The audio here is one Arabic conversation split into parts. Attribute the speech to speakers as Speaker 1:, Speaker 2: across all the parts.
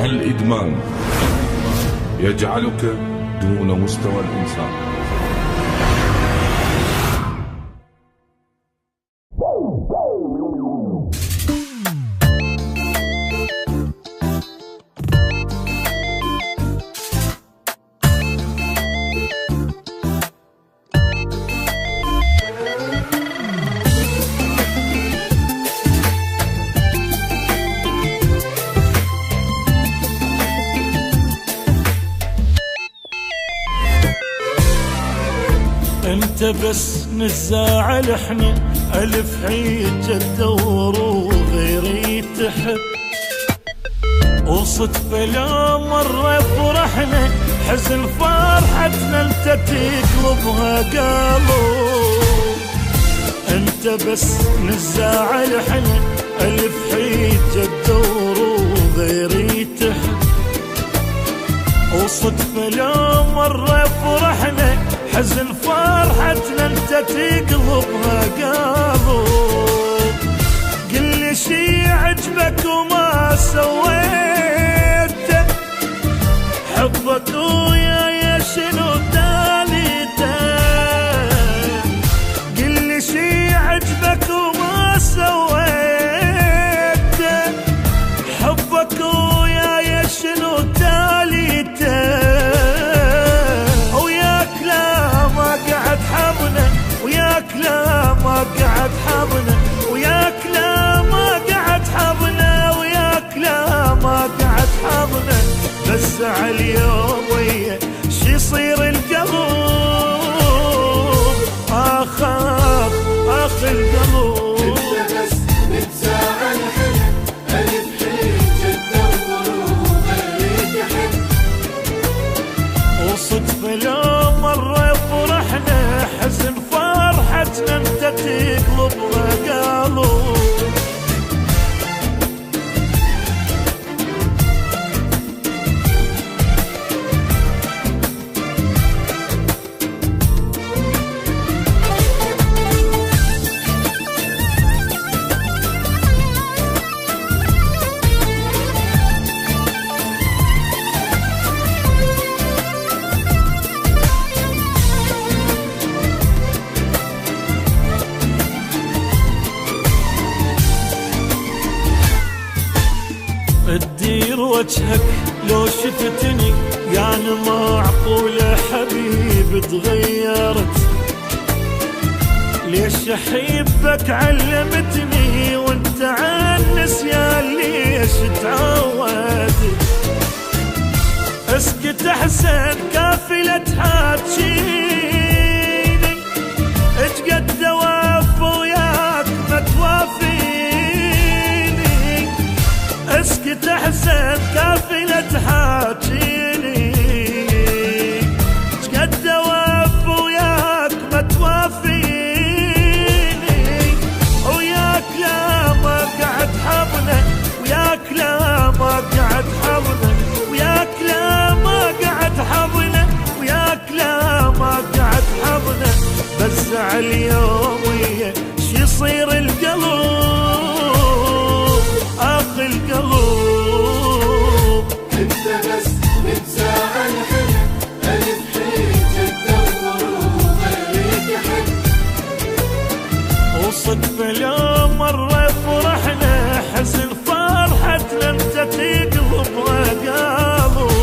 Speaker 1: الإدمان يجعلك دون مستوى الإنسان.
Speaker 2: انت بس نزاعل احنا الف حيج الدور وغيري تحب، وصدف لا مرة فرحنا حزن فرحتنا انت تقلبها قالوا. انت بس نزاعل احنا الف حيج الدور وغيري تحب، وصدف لا مرة فرحنا حزن فرحتنا انت تقلبها قالوا. قل لي شي عجبك وما سويته، حبك وياي شنو تاليته. قل لي شي عجبك وما سويته، حبك وياي شنو تاليته. وياك لا ما قعد حبنا، وياك لا ما قعد حبنا، وياك لا ما قعد حبنا. بس عاليوم ويا شي يصير القلب آخ القلب.
Speaker 3: انت بس نتزاعل حنا الف حيج الدور وغيري تحب،
Speaker 2: وصدف لا مرة فرحنا حزن فرحتنا انت تقلبها قالوا. تدير وجهك لو شفتني يعني معقولة حبيب تغيرت. ليش احبك علمتني وانت عن نسيان ليش تعودت. اسكت احسن كافلة تحاجيني، اجقد دواب وياك ما توافيني. اسكت احسن كافلة تحاجيني، اجقد دواب وياك ما توافيني. وياك لا ما قعد حبنا، وياك لا ما قعد حبنا، وياك لا ما قعد حبنا، وياك لا ما قعد حبنا. بس عاليوم ويا شي يصير القلب آخ القلب.
Speaker 3: انت بس نتزاعل حنا الف حيج الدور وغيري تحب،
Speaker 2: وصدف لا مرة فرحنا حزن فرحتنا انت تقلبها قالوا.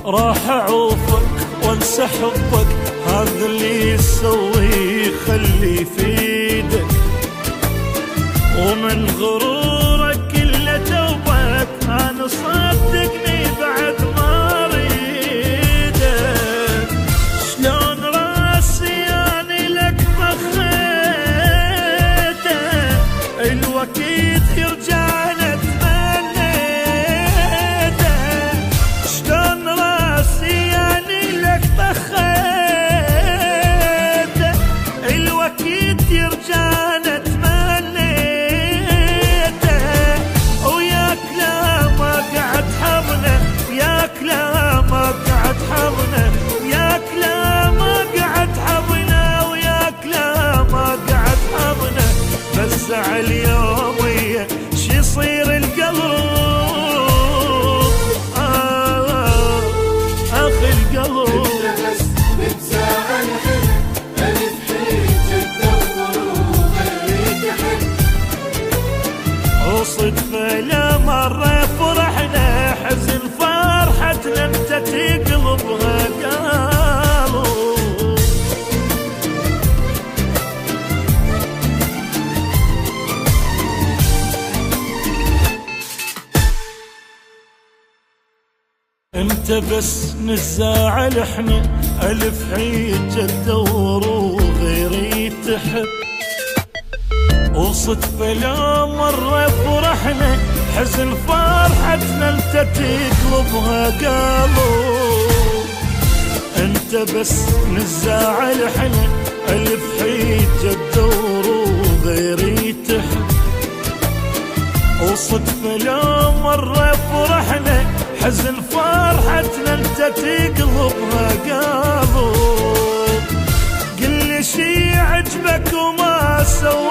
Speaker 2: راح اعوفك وانسى حبك، هذا اللي يسويه خلي في ايدك. ومن غرورك كل توبك انا صدقني بعد ما اريدك. شلون راسي اني لك بخيته، الوقت يرجع لك وصدفة لا مرة فرحنا حزن فرحتنا انت تقلبها قالوا. انت بس نزاعل احنا الف حيج الدور وغيري تحب وصدفة لا مرة فرحنا حزن فرحتنا انت تقلبها قالوا. انت بس نزاعل احنا الف حيج الدور وغيري تحب وصدفة لا مرة فرحنا حزن فرحتنا انت تقلبها قالوا. قل لي شي عجبك وما سوى